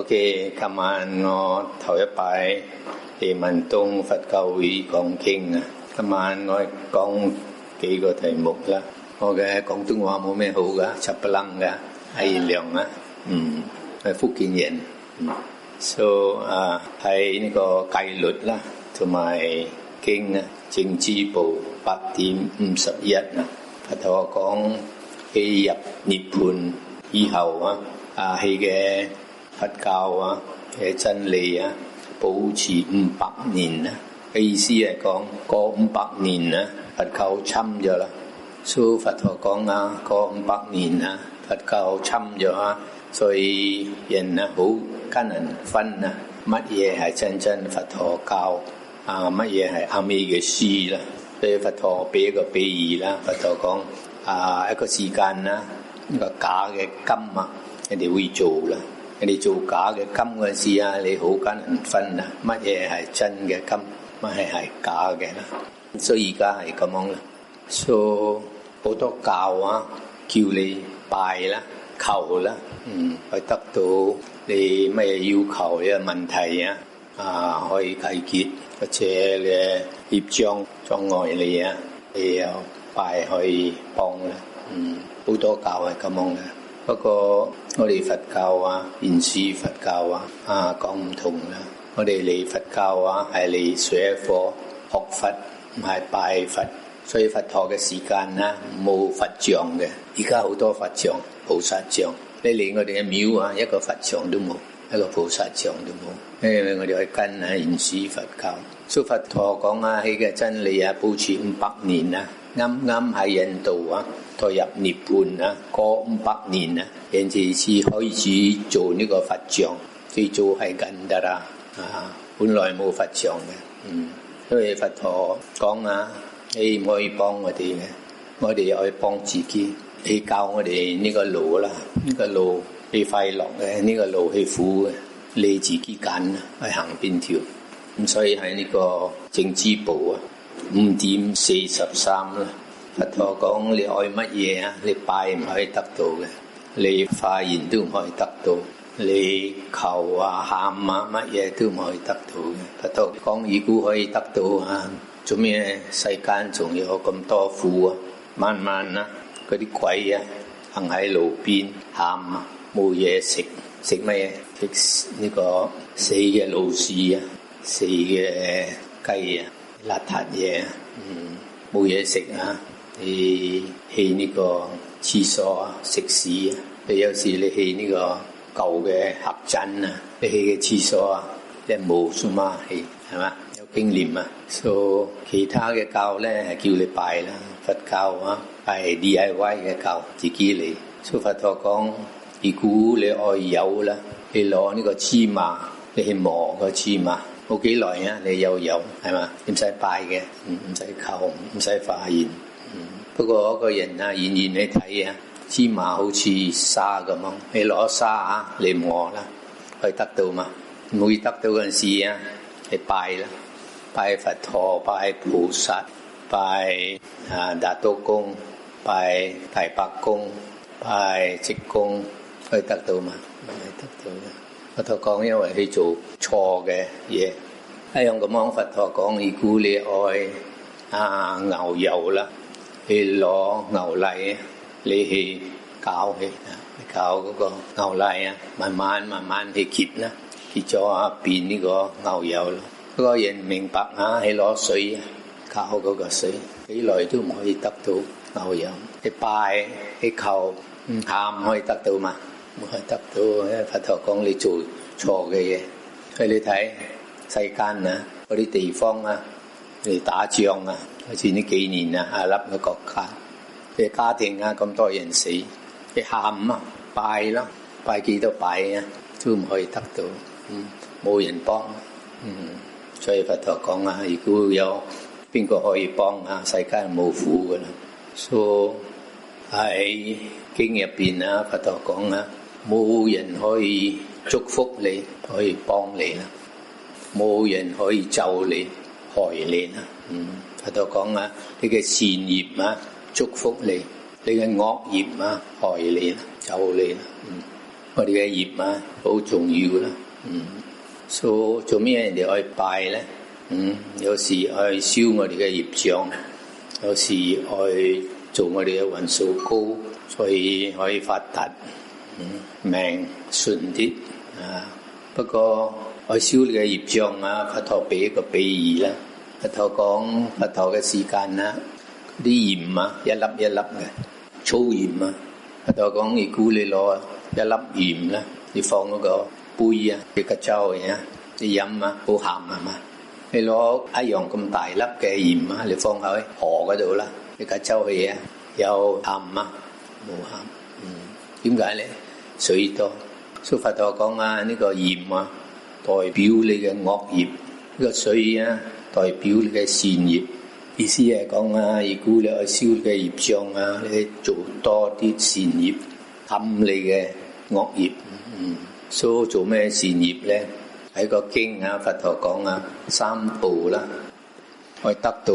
OK， 今晚我頭一擺嚟文東佛教會講經啊。今晚我講幾個題目啦。我嘅廣東話冇咩好噶，插不楞噶，係原諒啊。係福建人。So 喺呢個戒律啦，同埋經啊，政治部8.51啊，佛陀講起入涅槃以後啊，佢嘅佛教啊嘅真理啊，保持500年啊，嘅意思係講過500年啊，佛教侵咗啦。所以佛陀講啊，過500年啊，佛教侵咗啊，所以人啊好艱難分啊，乜嘢係真正佛陀教啊，乜嘢係阿彌嘅書啦。所以佛陀俾一個比喻啦，佛陀講一個時間啦，一個假嘅金啊，人哋會做啦。人哋做假嘅金嗰陣時啊，你好艱難分啊，乜嘢係真嘅金，乜嘢係假嘅啦。所以而家係咁樣啦。所以好多教啊，叫你拜啦、求啦，去得到你乜嘢要求嘅問題啊，可以解決，或者你業障礙你啊，你又拜可以幫啦。好多教係咁樣嘅。不過我哋佛教啊，原始佛教啊講唔同啦。我哋嚟佛教啊，係嚟學佛、學佛，唔係拜佛。所以佛陀嘅時間啊，冇佛像嘅。而家好多佛像、菩薩像，你嚟我哋嘅廟啊，一個佛像都冇，一個菩薩像都冇。因為我哋去跟啊原始佛教。所以佛陀講啊，佢嘅真理啊，保持500年啊，啱啱喺印度啊，投入涅槃啊，過500年啊，人哋先開始做呢個佛像，最早係緊得啦。本來冇佛像嘅。因為佛陀講啊，你唔可以幫我哋嘅，我哋可以幫自己。你教我哋呢個路啦，呢個路係快樂嘅，呢個路係苦嘅，你自己揀去行邊條。咁所以喺呢個政治部啊5.43啦，佛陀講你愛乜嘢啊？你拜唔可以得到嘅，你發言都唔可以得到，你求啊喊啊乜嘢都唔可以得到嘅。佛陀講如果可以得到啊，做咩世間仲有咁多苦啊？慢慢啊，嗰啲鬼啊行喺路邊喊啊，冇嘢食，食咩嘢？食呢個死嘅老鼠啊，死嘅雞啊，邋遢嘢啊，冇嘢食啊，你去呢個廁所啊食屎啊，你有時你去呢個舊嘅客棧啊，你去嘅廁所啊，你冇數嘛去係嘛？經驗啊，所以其他嘅教咧係叫你拜啦，佛教啊係 DIY 嘅教，自己嚟。所以佛陀講，如果你愛有啦，你攞呢個芝麻，你去磨個芝麻，冇幾耐啊，你有油係嘛？你唔使拜嘅，唔使求，唔使化緣。不過嗰個人啊，遠遠你睇啊，芝麻好似沙咁樣，你攞沙啊嚟磨啦，可以得到嘛？唔會得到嗰陣時啊，你拜啦。拜佛陀，拜菩薩，拜大都公，拜大伯公，拜積公，可以得到嘛？唔係得到嘅。佛陀講，因為佢做錯嘅嘢，一樣咁樣。佛陀講，如果你愛牛油啦，你攞牛奶，你去攪佢，攪嗰個牛奶啊，慢慢去結啦，結咗變呢個牛油咯。嗰個人明白啊，你攞水搞嗰個水，幾耐都唔可以得到牛油。你拜你求喊唔可以得到嘛？唔可以得到，因為佛陀講你做錯嘅嘢。所以你睇世間啊，嗰啲地方啊，嚟打仗啊，好似呢幾年啊，阿拉伯嘅國家嘅家庭啊，咁多人死，你喊啊，拜啦，拜幾多拜啊，都唔可以得到，冇人幫。所以佛陀講啊，如果有邊個可以幫啊，世界冇苦噶啦。所以喺經入邊啊，佛陀講啊，冇人可以祝福你，可以幫你啦；冇人可以咒你、害你啦。佛陀講啊，你嘅善業啊，祝福你；你嘅惡業啊，害你啦、咒你啦。我哋嘅業啊，好重要啦。所以做咩人哋愛拜咧？有時愛燒我哋嘅業障，有時愛做我哋嘅運數高，所以可以發達，命順啲啊。不過愛燒你嘅業障啊，佛陀俾一個比喻啦。佛陀講佛陀嘅時間啦，啲鹽啊，一粒一粒嘅粗鹽啊。佛陀講，如果你攞一粒鹽啦，你放嗰個杯啊，你個粥嘅，你飲啊，好鹹係嘛？你攞一樣咁大粒嘅鹽啊，你放喺河嗰度啦，你個粥嘅嘢有鹹啊，冇鹹。點解咧？水多。所以佛陀講啊，呢個鹽啊，代表你嘅惡業；呢個水啊，代表你嘅善業。意思係講啊，如果你愛燒嘅業障啊，你做多啲善業，冚你嘅惡業。所以做咩善業咧？喺個經啊，佛陀講啊，三步啦，可以得到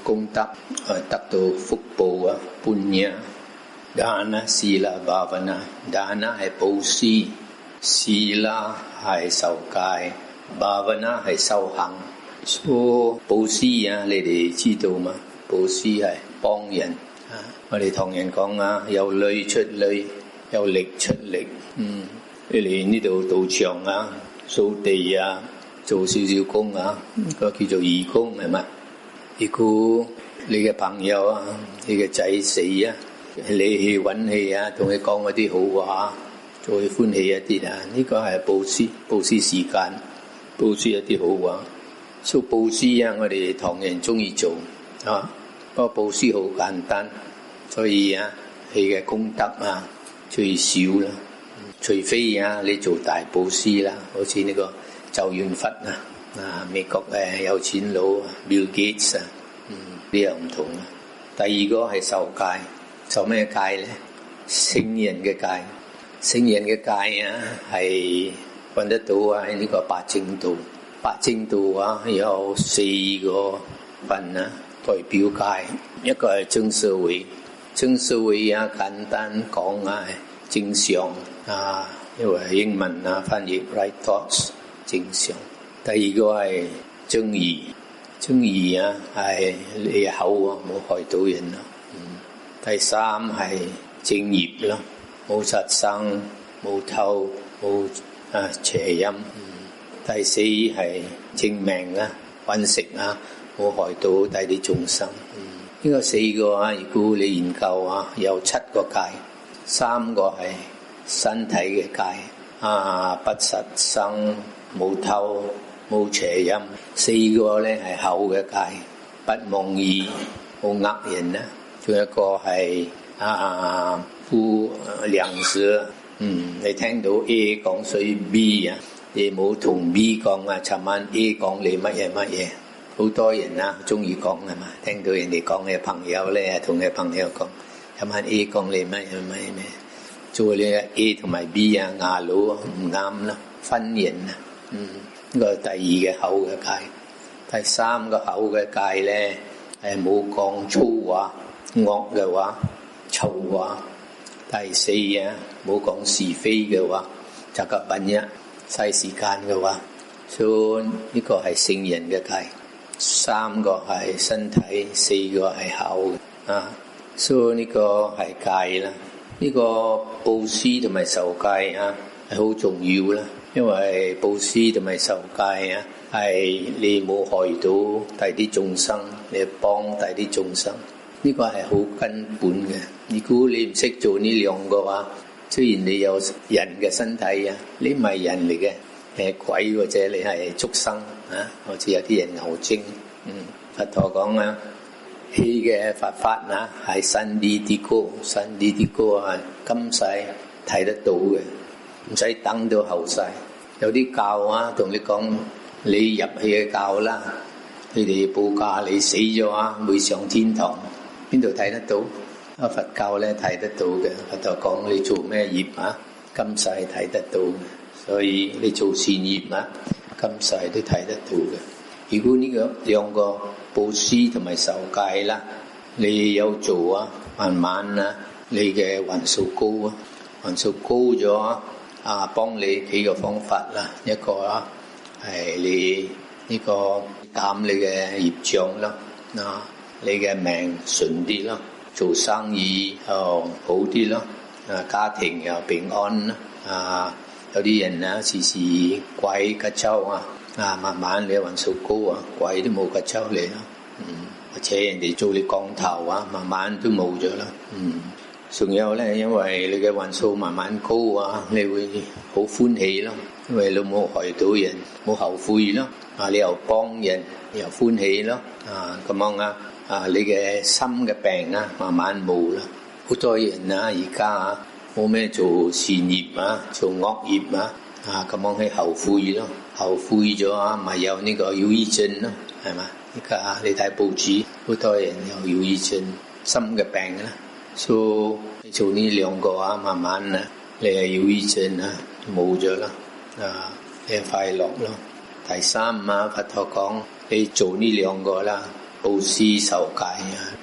功德，可以得到福報啊，般若。Dana Sila Bhavana， Dana 係布施， Sila 係受戒， Bhavana 係修行。所以布施啊，你哋知道嘛？布施係幫人啊。我哋同人講啊，有淚出淚，有力出力。你嚟呢度道場啊，掃地啊，做少少工啊，個叫做義工係嘛？如果你嘅朋友啊，你嘅仔死啊，你去揾氣啊，同佢講嗰啲好話，做佢歡喜一啲啊，呢個係布施，布施時間，布施一啲好話。所以布施啊，我哋唐人中意做啊，不過布施好簡單，所以啊，佢嘅功德啊最少啦。除非啊，你做大布施啦，好似呢個周潤發啊，美國嘅有錢佬 Bill Gates 啊，呢樣唔同啊。第二個係受戒，受咩戒咧？聖人嘅戒，聖人嘅戒啊，係揾得到啊喺呢個八正道。八正道啊，有4個份啊，代表戒。一個係正社會，正社會啊，簡單講啊，正常啊，因為英文啊翻譯 right thoughts 正常。第二個係正義，正義啊係你口啊冇害到人啊。第三係正業啦，冇殺生，冇偷，冇邪淫。第四係正命啊，揾食啊，冇害到第啲眾生。呢個4個啊，如果你研究啊，有7個戒，3個係身體嘅戒啊，不殺生，冇偷，冇邪淫。4個咧係口嘅戒，不妄語，冇呃人啊。仲有一個係不兩舌。你聽到 A 講衰 B 啊，你冇同 B 講啊，尋晚 A 講你乜嘢乜嘢，好多人啊中意講係嘛？聽到人哋講嘅朋友咧，同嘅朋友講，尋晚 A 講你乜嘢乜嘢咩？做你 A 同埋 B 啊，牙佬唔啱啦，分人啊。呢個第二嘅口嘅戒。第三個口嘅戒咧，係冇講粗話、惡嘅話、臭話。第四啊，冇講是非嘅話，就夾品一嘥時間嘅話。所以呢個係聖人嘅戒。3個係身體，4個係口啊。所以呢個係戒啦。呢個布施同埋受戒啊，係好重要啦。因為布施同埋受戒啊，係你冇害到第啲眾生，你幫第啲眾生。呢個係好根本嘅。如果你唔識做呢兩個話，雖然你有人嘅身體啊，你唔係人嚟嘅，你係鬼或者你係畜生啊，好似有啲人牛精。佛陀講啊，氣嘅佛法啊，係身體啲高，身體啲高啊，今世睇得到嘅，唔使等到後世。有啲教啊，同你講，你入去嘅教啦，你哋報價你死咗啊，會上天堂。邊度睇得到？佛教咧睇得到嘅。佛陀講你做咩業啊，今世睇得到嘅。所以你做善業啊，今世都睇得到嘅。如果呢個兩個布施同埋受戒啦，你有做啊，慢慢啊，你嘅運數高啊，運數高咗，幫你幾個方法啦，一個啦係你呢個減你嘅業障啦，你嘅命順啲咯，做生意又好啲咯，家庭又平安啦，有啲人啊時時鬼吉週慢慢你運數高鬼都冇吉週你咯，或者人哋做你降頭慢慢都冇咗啦，仲有咧，因為你嘅運數慢慢高你會好歡喜咯，因為你冇害到人，冇後悔咯，你又幫人又歡喜咯，咁樣你嘅心嘅病慢慢冇啦。好多人而家冇咩做善業做惡業咁樣去後悔咯，後悔咗咪有呢個憂鬱症咯，係嘛？而家你睇報紙，好多人有憂鬱症、心嘅病啦。所以做呢兩個慢慢你係憂鬱症冇咗啦，你係快樂咯。第三佛陀講你做呢兩個啦，布施受戒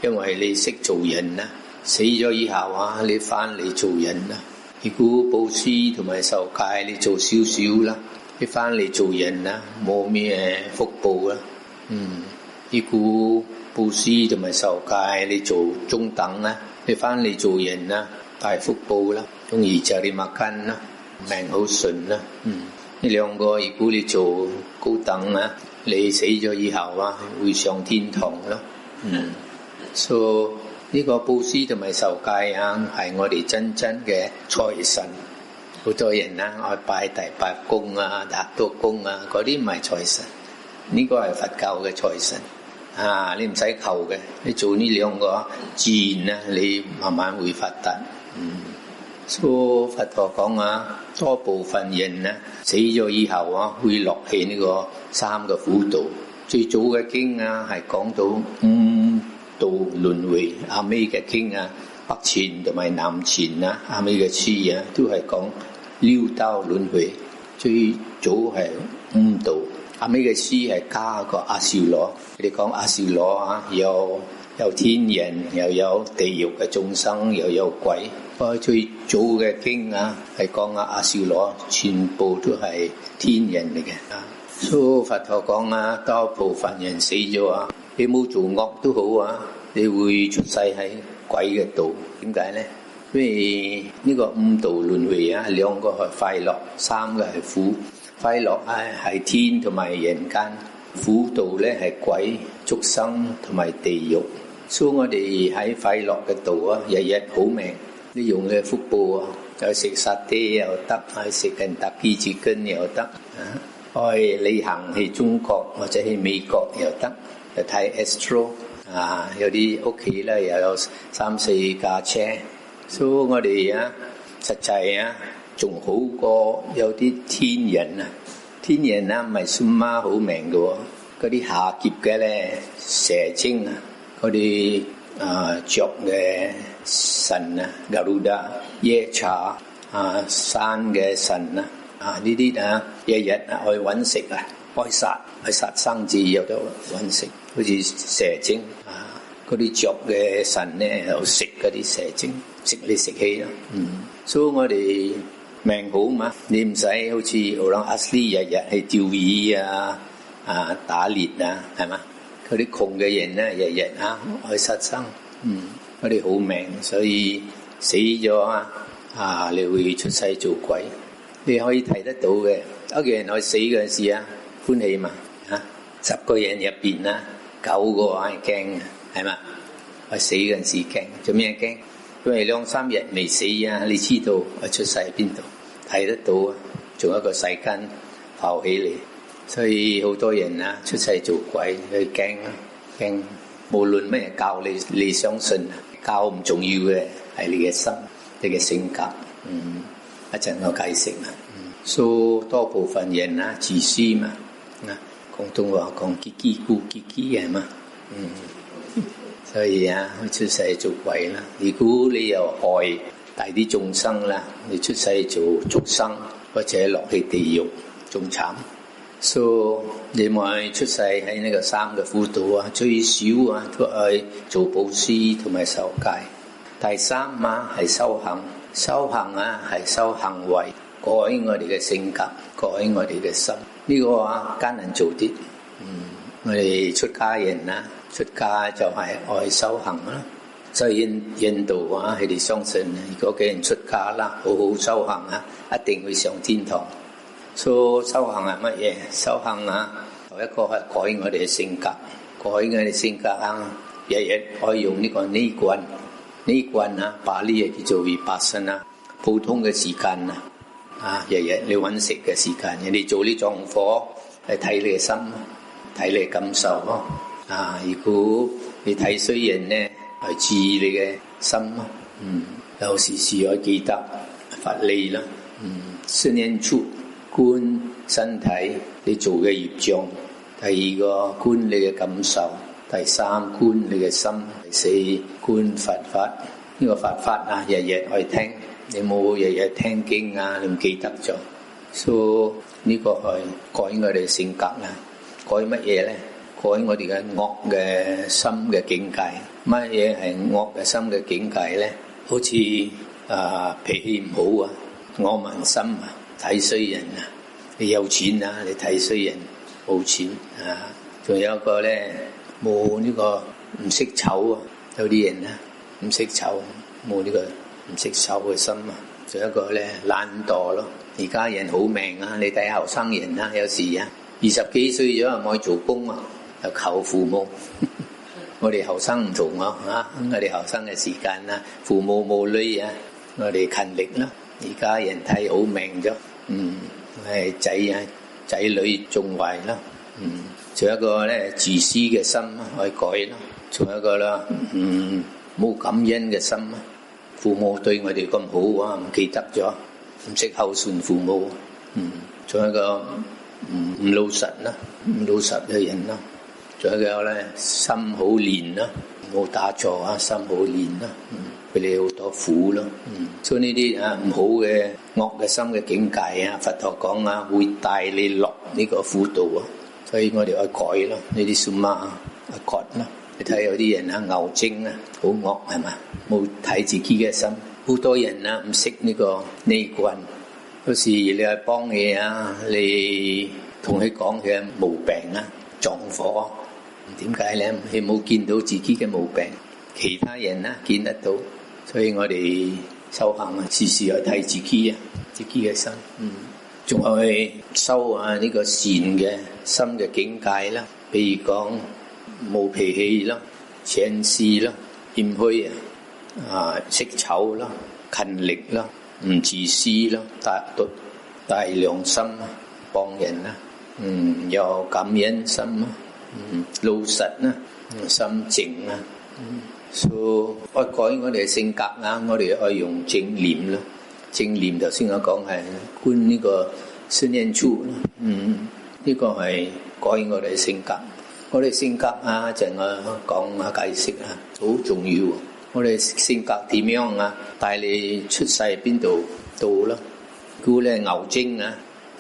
因為你識做人死咗以後你翻嚟做人如果布施同埋受戒你做少少啦，你翻嚟做人冇咩福報啦。如果布施同埋受戒你做中等你翻嚟做人大福報啦，容易就你麥根命好順啦。呢兩個如果你做高等你死咗以後會上天堂咯。所以呢個布施同埋受戒係我哋真嘅財神。好多人愛拜第八公達多公嗰啲唔係財神，呢個係佛教嘅財神。你唔使求嘅，你做呢兩個自然你慢慢會發達。所以佛陀講多部分人死咗以後會落去呢個三個苦道。最早嘅經係講到五道輪迴，後尾嘅經北傳同埋南傳後尾嘅書都係講六道輪迴。最早係五道。後尾嘅書係加個阿修羅，你講阿修羅有天人，又有地獄嘅眾生，又有鬼。最早嘅經係講阿修羅，全部都係天人嚟嘅。所以佛陀講多部分人死咗你冇做惡都好你會出世喺鬼嘅道。點解呢？因為呢個五道輪迴兩個係快樂，三個係苦。快樂係天同埋人間，苦道咧係鬼、畜生同埋地獄。所以我哋喺快樂嘅道日日好命，你用你嘅福報有食沙爹又得，食肯德基治根又得，去旅行去中國或者去美國又得，去睇 Astro 有啲屋企咧又有3-4架車。所以我哋實際仲好過有啲天人天人唔係算媽好命嘅嗰啲下劫嘅咧，蛇精嗰啲着嘅神Garuda、夜叉山嘅神呢啲日日去揾食開殺生子有得揾食，好似蛇精嗰啲着嘅神咧又食嗰啲蛇精，食嚟食去所以我哋命好嘛，你唔使好似奧朗阿斯利日日去釣魚打獵係嘛？嗰啲窮嘅人咧日日去殺生，我哋好命，所以死咗你會出世做鬼，你可以睇得到嘅。一個人去死嗰陣時歡喜嘛10個人入邊9個係驚係嘛？去死嗰陣時驚，做咩驚？因為2-3日未死你知道我出世喺邊度，睇得到仲有一個世間浮起嚟，所以好多人出世做鬼，佢驚。無論咩教你相信，教唔重要嘅係你嘅心，你嘅性格。一陣我解釋所以多部分人自私嘛，廣東話講嘰嘰咕嘰嘰係嘛，所以出世做鬼啦。如果你又害大啲眾生啦，你出世做畜生或者落去地獄仲慘。所以你咪出世喺呢個三個苦道最少都係做布施同埋受戒。第三係修行係修行為，改我哋嘅性格，改我哋嘅心。呢個艱難做啲。我哋出家人啦，出家就係愛修行啦。所以印度佢哋相信，如果嘅人出家啦，好好修行一定會上天堂。所以修行係乜嘢？修行頭一個係改我哋嘅性格，改我哋性格日日可以用呢個呢棍把呢嘢叫做vipassana。普通嘅時間日日你揾食嘅時間，人哋做呢撞火係睇你嘅心，睇你嘅感受咯。如果你睇衰人咧，係注意你嘅心咯。有時時可記得法理啦。四念處觀身體你做嘅業障，第二個觀你嘅感受，第三觀你嘅心，第四觀佛法。呢個佛法日日去聽。你冇日日聽經你唔記得咗，所以呢個係改我哋性格啦。改乜嘢咧？改我哋嘅惡嘅心嘅境界。乜嘢係惡嘅心嘅境界咧？好似脾氣唔好惡民心睇衰人你有錢你睇衰人冇錢仲有一個咧冇呢個唔識醜有啲人唔識醜，冇呢個唔識手嘅心仲有一個咧懶惰咯。而家人好命你睇後生人有時20幾歲咗唔可以做工又求父母。我哋後生唔做我哋後生嘅時間父母冇女我哋勤力啦。而家人睇好命咗，係仔女仲壞啦。仲有一個咧自私嘅心可以改啦。仲有一個啦冇感恩嘅心父母對我哋咁好唔記得咗，唔識孝順父母。仲有一個唔老實啦，唔老實嘅人啦。仲有一個咧心好練啦，冇打坐心好練啦，俾你好多苦咯。所以呢啲唔好嘅惡嘅心嘅境界佛陀講會帶你落呢個苦道所以我哋去改咯。呢啲什麼改咯。你睇有啲人牛精好惡係嘛，冇睇自己嘅心。好多人唔識呢個呢棍。有時你去幫佢你同佢講佢嘅毛病撞火，點解咧？佢冇見到自己嘅毛病，其他人見得到。所以我哋修行時時去睇自己自己嘅心。仲去修呢個善嘅心嘅境界啦。譬如講冇脾氣啦，誠實啦，謙虛識醜啦，勤力啦，唔自私啦，大良心幫人有感恩心老實心靜所以改我哋嘅性格我哋可以用正念啦。正念頭先我講係觀呢個四念處呢個係改我哋嘅性格。我哋性格就我講解釋好重要。我哋性格點樣帶你出世邊度到啦？如果你係牛精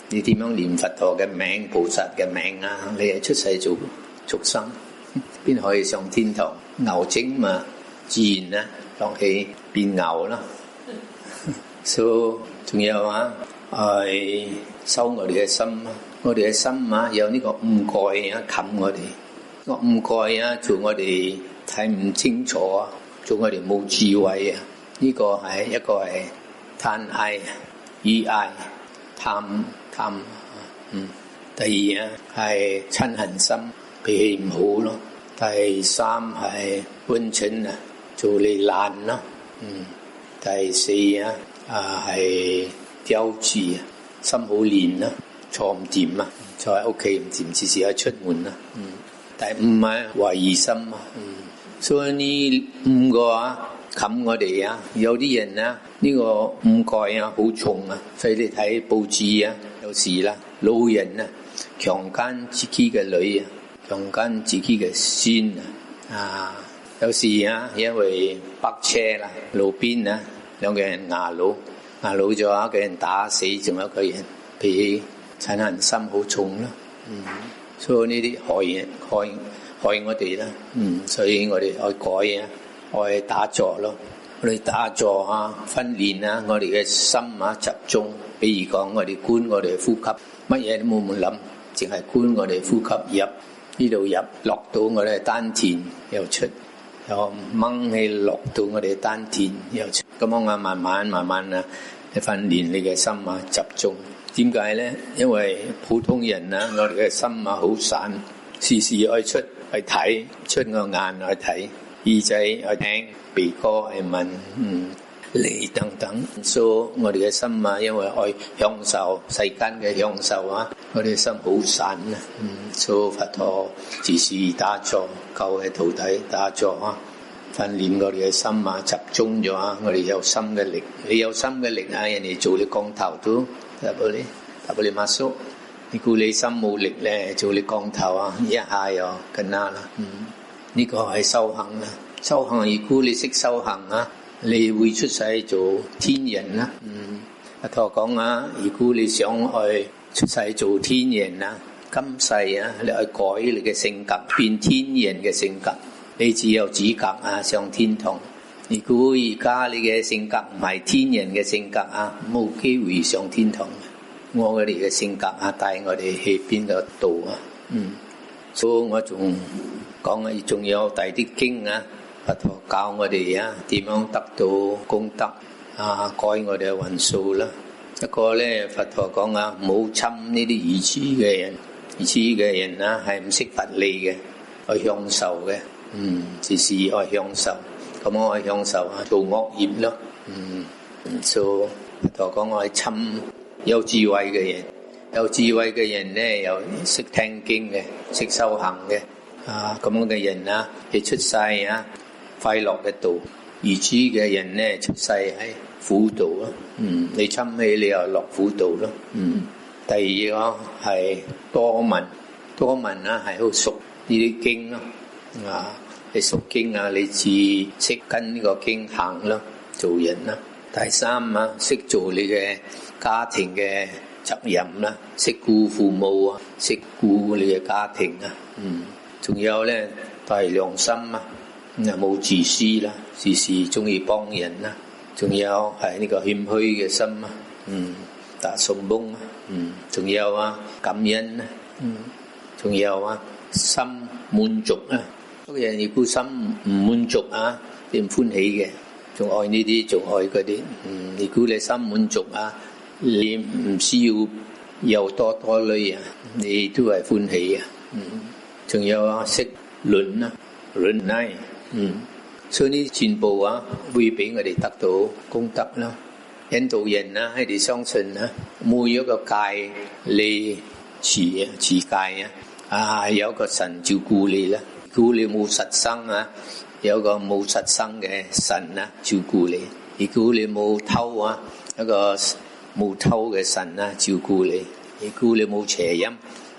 你點樣念佛陀嘅名、菩薩嘅名你係出世做畜生，邊可以上天堂？牛精嘛，自然當起變牛啦。所以仲有係收我哋嘅心。我哋嘅心有呢個誤蓋冚我哋，個誤蓋做我哋睇唔清楚做我哋冇智慧呢個係一個係貪愛、依愛、貪。第二係嗔恨心，脾氣唔好咯。第三係溫嗔做你懶咯。第四係驕智心好練啦，坐唔掂坐喺屋企唔掂，時時去出門第五懷疑心所以呢五個冚我哋有啲人呢個誤蓋好重所以你睇報紙有時老人強姦自己嘅女強姦自己嘅孫有時因為泊車路邊兩個人牙佬咗，一個人打死，仲有一個人被嗔恨心好重所以呢啲害我哋所以我哋愛改愛打坐咯，我哋打坐啊、訓練啊，我哋嘅心啊集中。比如講，我哋觀我哋嘅呼吸，乜嘢都冇諗，淨係觀我哋呼吸入呢度入，落到我哋丹田又出，又掹氣落到我哋丹田又出。咁樣啊，慢慢啊，你訓練你嘅心啊集中。點解咧？因為普通人啊，我哋嘅心啊好散，時時愛出去睇，出個眼去睇，耳仔去聽，鼻哥去聞，嚟等等，所以我哋嘅心啊，因為愛享受世間嘅享受啊，我哋嘅心好散啊。所以佛陀自是打坐，教嘅徒弟打坐啊，訓練我哋嘅心啊，集中咗啊，我哋有心嘅力。你有心嘅力啊，人哋做你降頭都打俾你masuk。你估你心冇力咧，做你降頭啊，一下又緊啦。呢個係修行啦，修行如果你識修行啊。你會出世做天人啦。阿陀講啊，如果你想去出世做天人啊，今世啊，你去改你嘅性格，變天人嘅性格，你只有資格啊上天堂。如果而家你嘅性格唔係天人嘅性格啊，冇機會上天堂。我哋嘅性格啊，帶我哋去邊個度啊？所以我仲講啊，仲有第啲經啊。佛陀教我哋啊，點樣得到功德啊，改我哋嘅運數啦。一個咧，佛陀講啊，唔好侵呢啲愚痴嘅人，愚痴嘅人啊係唔識佛理嘅，去享受嘅，時時去享受，咁我去享受啊，做惡業咯，所以佛陀講我係侵有智慧嘅人，有智慧嘅人咧又識聽經嘅，識修行嘅，咁樣嘅人啊，佢出世啊。快樂嘅度，愚痴嘅人咧出世喺苦度咯。你侵起你又落苦度咯。第二個係多聞，多聞啊係好熟呢啲經咯。你熟經啊，你自識跟呢個經行咯，做人啦。第三啊，識做你嘅家庭嘅責任啦，識顧父母啊，識顧你嘅家庭啊。仲有咧大良心啊。冇自私啦，時時中意幫人啦，仲有係呢個謙虛嘅心啊，打順風啊，仲有啊感恩啦，仲有啊心滿足啊。嗰個人如果心唔滿足啊，你唔歡喜嘅，仲愛呢啲，仲愛嗰啲。如果你心滿足啊，你唔需要有多累啊，你都係歡喜啊。仲有啊識輪啊，輪嚟。所以呢全部啊會俾我哋得到功德啦。印度人啊，佢哋相信啊，每一個界你持戒啊，有個神照顧你啦。如果你冇殺生啊，有個冇殺生嘅神啊照顧你。如果你冇偷啊，有個冇偷嘅神啊照顧你。如果你冇邪淫，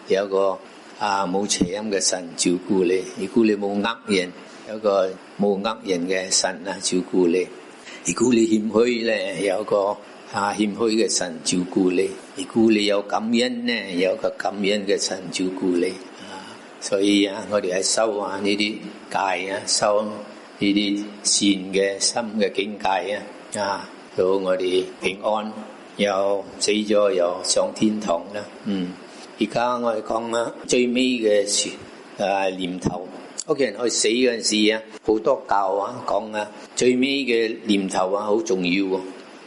有個冇邪淫嘅神照顧你。如果你冇呃人，有個冇呃人嘅神啊照顧你。如果你謙虛咧，有個謙虛嘅神照顧你。如果你有感恩咧，有個感恩嘅神照顧你。所以啊，我哋喺修呢啲戒啊，修呢啲善嘅心嘅境界啊，到我哋平安，又死咗又上天堂啦。而家我哋講啦，最尾嘅念頭。屋企人去死嗰陣時啊，好多教啊講啊，最尾嘅念頭啊好重要喎。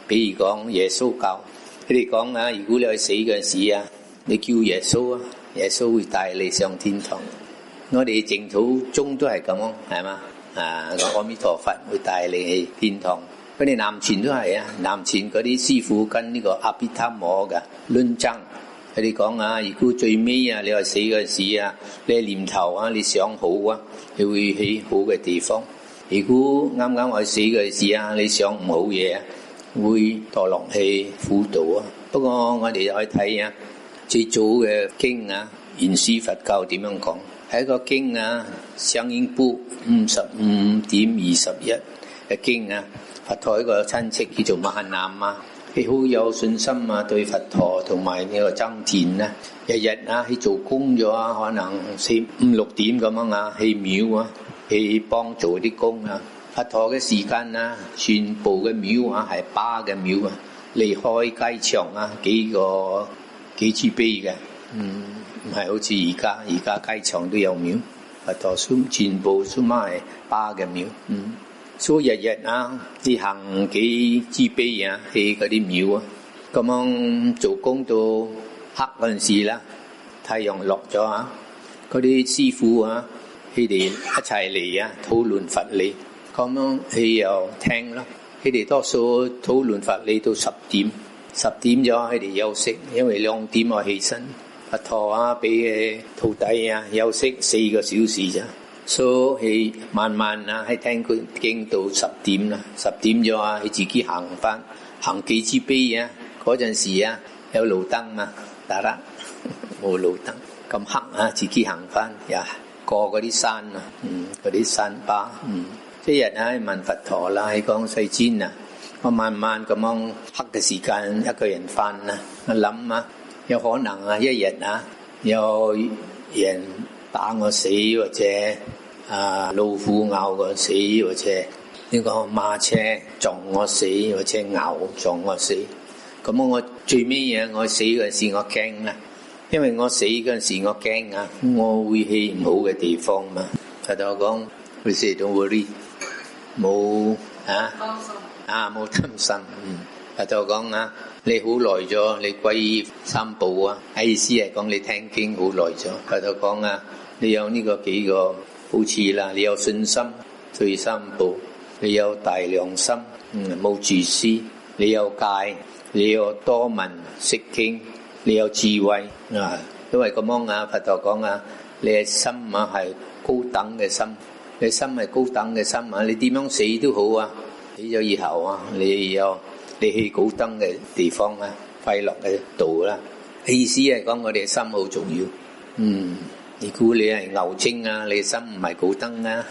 比如講耶穌教，佢哋講啊，如果你去死嗰陣時啊，你叫耶穌啊，耶穌會帶你上天堂。我哋淨土宗都係咁咯，係嘛？阿彌陀佛會帶你去天堂。佢哋南傳都係啊，南傳嗰啲師傅跟呢個阿毗達摩嘅論爭。佢哋講啊，如果最尾啊，你話死嗰時啊，你念頭啊，你想好啊，你會去好嘅地方；如果啱啱話死嗰時啊，你想唔好嘢啊，會墮落去苦道啊。不過我哋又可以睇啊，最早嘅經啊，原始佛教點樣講？係一個經啊，相應簿55.21嘅經啊，佛陀一個親戚叫做馬漢南啊。佢好有信心啊，對佛陀同埋呢個僧田啊，日日啊去做工咗啊，可能4、5、6點咁樣啊，去廟啊，去幫做啲工啊，佛陀嘅時間啊，全部嘅廟啊係巴嘅廟啊，離開街場啊幾支碑嘅，唔係好似而家街場都有廟，佛陀全部都係巴嘅廟，所以日日啊，你行幾支碑啊，去嗰啲廟啊，咁樣做工到黑嗰陣時啦，太陽落咗啊，嗰啲師傅啊，佢哋一齊嚟啊討論佛理。咁樣佢又聽咯，佢哋多數討論法理到10點咗，佢哋休息，因為2點我起身。佛陀啊，俾徒弟啊休息4個小時咋，所以佢慢慢啊喺聽佢經到10點啦，10點咗啊，佢自己行幾支碑啊，嗰陣時啊有路燈嘛，得啦，冇路燈咁黑啊，自己行翻呀，過嗰啲山啊，嗰啲山巴，一日啊問佛陀啦，喺講世尊啊，我慢慢咁樣黑嘅時間一個人翻啊，我諗啊，有可能啊一日啊有人打我死，或者老虎咬我死，或者呢個馬車撞我死，或者牛撞我死。咁我最尾嘢我死嗰時我驚啦，因為我死嗰時我驚啊，我會去唔好嘅地方嘛。佛陀講佢say don't worry。冇冇擔心，佛陀講啊，你好耐咗，你皈依三寶啊，意思係講你聽經好耐咗。佛陀講啊，你有呢個幾個好處啦，你有信心對三寶，你有大良心，冇自私，你有戒，你有多聞識經，你有智慧啊。因為咁樣啊，佛陀講啊，你嘅心啊係高等嘅心。你心係高等嘅心啊！你點樣死都好啊！死咗以後啊，你去高等嘅地方啊，快樂嘅道啦。意思係講我哋嘅心好重要。如果你係牛精啊，你心唔係高等啊，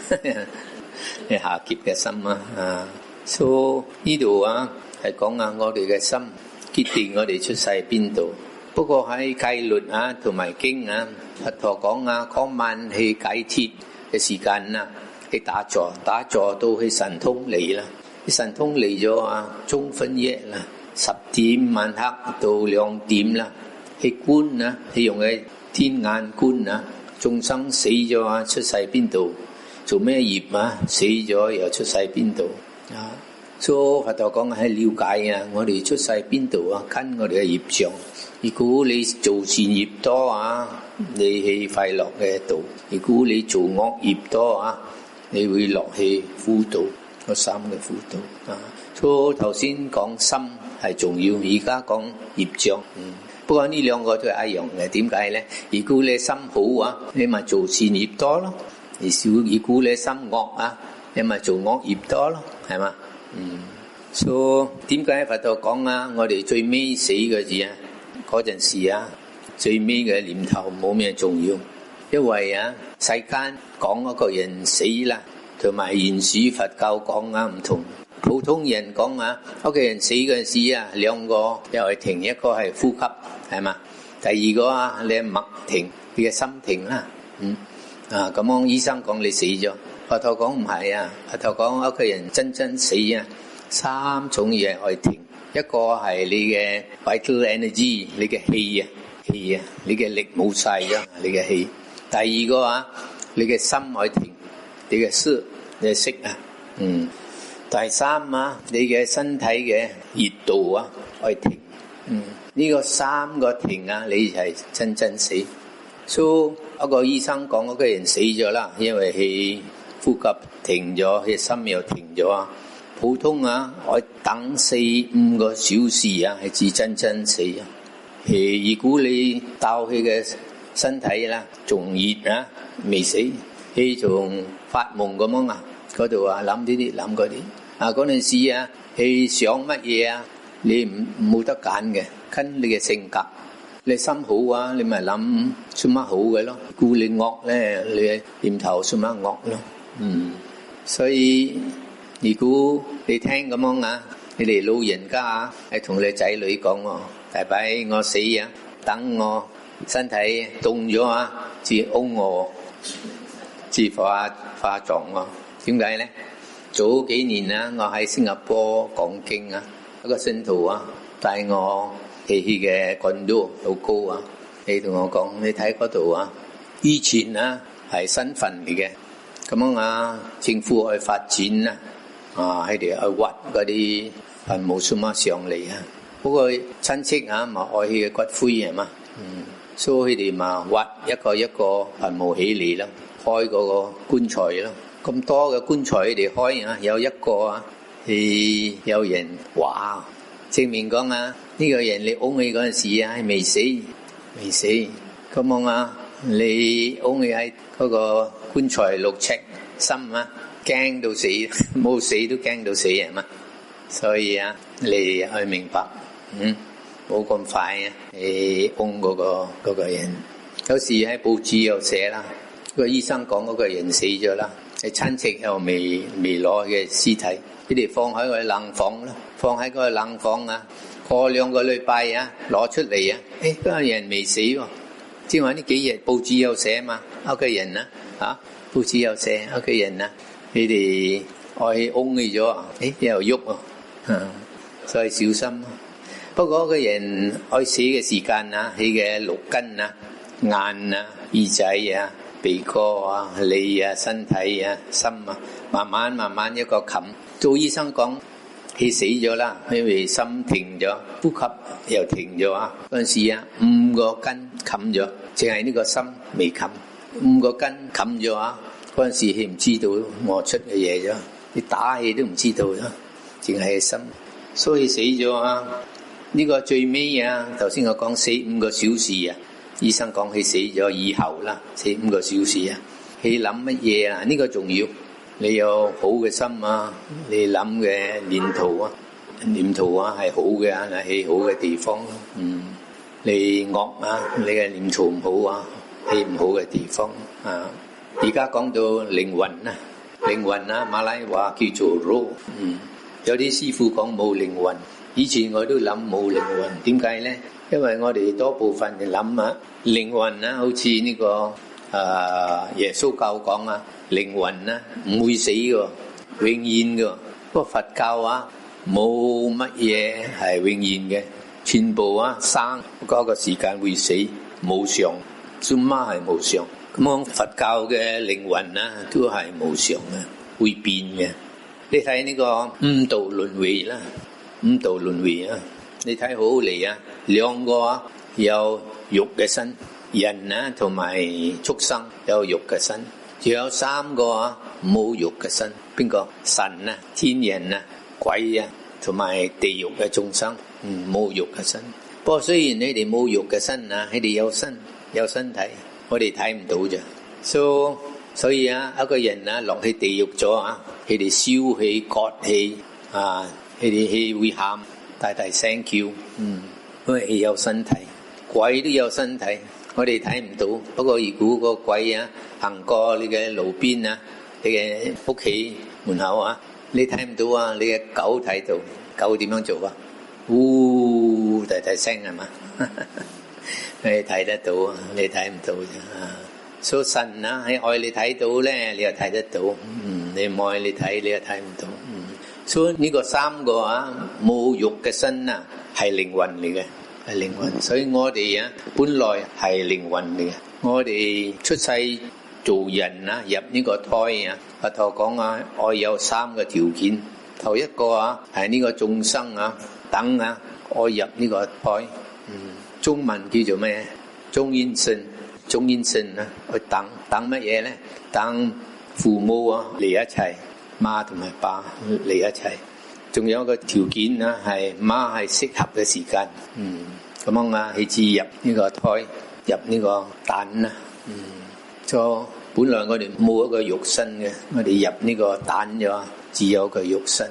你下劫嘅心啊。所以呢度啊係講啊，我哋嘅心決定我哋出世邊度。不過喺戒律啊同埋經啊，佛陀講啊，嗰晚去解脫嘅時間啊，去打坐到去神通嚟啦，神通嚟咗啊，中分夜啦，10點晚黑到2點啦，去觀啊，去用嘅天眼觀啊，眾生死咗啊，出世邊度，做咩業啊，死咗又出世邊度啊？所以佛陀講係了解啊，我哋出世邊度啊，跟我哋嘅業障。如果你做善業多啊，你去快樂嘅道；如果你做惡業多啊，你會落去苦道，個三嘅苦道啊。所以頭先講心係重要，而家講業障。不過呢兩個都係一樣嘅，點解咧？如果你心好啊，你咪做善業多咯；如果你心惡啊，你咪做惡業多咯，係嘛？所以點解佛陀講啊？我哋最尾死嘅字啊，嗰陣時啊，最尾嘅念頭冇咩重要，因為啊，世間講一個人死啦，同埋原始佛教講啊唔同。普通人講啊，一個人死嗰陣時啊，兩個又係停，一個係呼吸，係嘛？第二個啊，你係脈停，你嘅心停啦。咁樣醫生講你死咗，佛陀講唔係啊，佛陀講一個人真死啊，3種嘢可以停，一個係你嘅 vital energy， 你嘅氣啊，你嘅力冇晒咗，你嘅氣。第二個啊，你嘅心可以停，你嘅色啊，第三啊，你嘅身體嘅熱度啊可以停。呢個3個停啊，你係真死。所以一個醫生講嗰個人死咗啦，因為佢呼吸停咗，佢心又停咗啊。普通啊，我等4-5個小時啊，係至真死啊。如果你鬥佢嘅身體啦，仲熱啊，未死，佢仲發夢咁樣啊，嗰度啊諗呢啲諗嗰啲啊，嗰陣時啊，佢想乜嘢啊，你冇得揀嘅，跟你嘅性格。你心好啊，你咪諗做乜好嘅咯。如果你惡咧，你嘅念頭做乜惡咯。所以如果你聽咁樣啊，你哋老人家啊，係同你仔女講喎，大伯我死啊，等我身體凍咗啊，至安我，至化葬喎。點解咧？早幾年啊，我喺新加坡講經啊，一個信徒啊帶我去嘅幹道好高啊，你同我講，你睇嗰度啊，以前啊係新墳嚟嘅，咁樣啊政府去發展啊，喺度去挖嗰啲墳墓什麼上嚟啊，嗰個親戚啊咪愛佢嘅骨灰啊嘛，所以佢哋咪挖一個一個墳墓起嚟啦，開嗰個棺材咯。咁多嘅棺材佢哋開啊，有一個啊係有人話證明講啊，呢個人你擁佢嗰陣時啊係未死，咁樣啊你擁佢喺嗰個棺材6尺深啊，驚到死，冇死都驚到死啊嘛，所以啊你去明白，冇咁快啊你擁嗰個人，有時喺報紙又寫啦，個醫生講嗰個人死咗啦。係親戚又未攞嘅屍體，佢哋放喺個冷房啦，放喺個冷房啊，過2個禮拜啊，攞出嚟啊，嗰個人未死喎，即係話呢幾日報紙有寫嘛，屋企人啊，報紙有寫屋企人啊，佢哋愛擁佢咗，又喐喎，所以小心咯。不過個人愛死嘅時間啊，佢嘅6根啊、眼啊、耳仔啊、鼻哥啊、脷啊、身體啊、心啊，慢慢一個冚。做醫生講，佢死咗啦，因為心停咗，呼吸又停咗啊。嗰陣時啊，5個根冚咗，淨係呢個心未冚，5個根冚咗啊。嗰陣時佢唔知道我出嘅嘢咗，你打氣都唔知道咗，淨係心，所以死咗啊。呢個最尾啊，頭先我講死5個小時啊。醫生講佢死咗以後啦，死5個小時啊，佢諗乜嘢啊？呢個重要，你有好嘅心啊，你諗嘅念頭啊係好嘅，係去好嘅地方咯。你惡啊，你嘅念頭唔好啊，去唔好嘅地方啊。而家講到靈魂啊，馬來話叫做 roh。有啲師傅講冇靈魂，以前我都諗冇靈魂，點解咧？因為我哋多部分人諗啊，靈魂啊，好似呢個耶穌教講啊，靈魂啊唔會死嘅，永遠嘅。不過佛教啊，冇乜嘢係永遠嘅，全部啊生嗰個時間會死，無常，做乜係無常？咁佛教嘅靈魂啊，都係無常嘅，會變嘅。你睇呢個五道輪迴啦，五道輪迴啊。你睇好嚟啊，2個啊有肉嘅身，人啊同埋畜生有肉嘅身，仲有3個啊冇肉嘅身，邊個？神啊、天人啊、鬼啊同埋地獄嘅眾生，冇肉嘅身。不過雖然你哋冇肉嘅身啊，你哋有身體，我哋睇唔到啫。所以啊，一個人啊落去地獄咗啊，佢哋燒氣、割氣啊，佢哋氣會喊。大聲叫，因為佢有身體，鬼都有身體，我哋睇唔到。不過如果個鬼啊行過你嘅路邊啊，你嘅屋企門口啊，你睇唔到啊，你嘅狗睇到，狗點樣做啊？大聲係嘛？你睇得到啊，你睇唔到啫。所以神啊，係愛你睇到咧，你又睇得到；你唔愛你睇，你又睇唔到。所以呢個3個啊冇肉嘅身啊係靈魂嚟嘅，係靈魂。所以我哋啊本來係靈魂嚟嘅。我哋出世做人啊，入呢個胎啊，佛陀講啊，愛有3個條件。頭一個啊係呢個眾生啊等啊愛入呢個胎。中文叫做咩？中陰身啊，去等乜嘢咧？等父母啊嚟一齊。媽同埋爸嚟一齊，仲有一個條件啊，係媽係適合嘅時間，咁樣啊，佢至入呢個胎，入呢個蛋啦，本來我哋冇一個肉身嘅，我哋入呢個蛋咗，只有個肉身。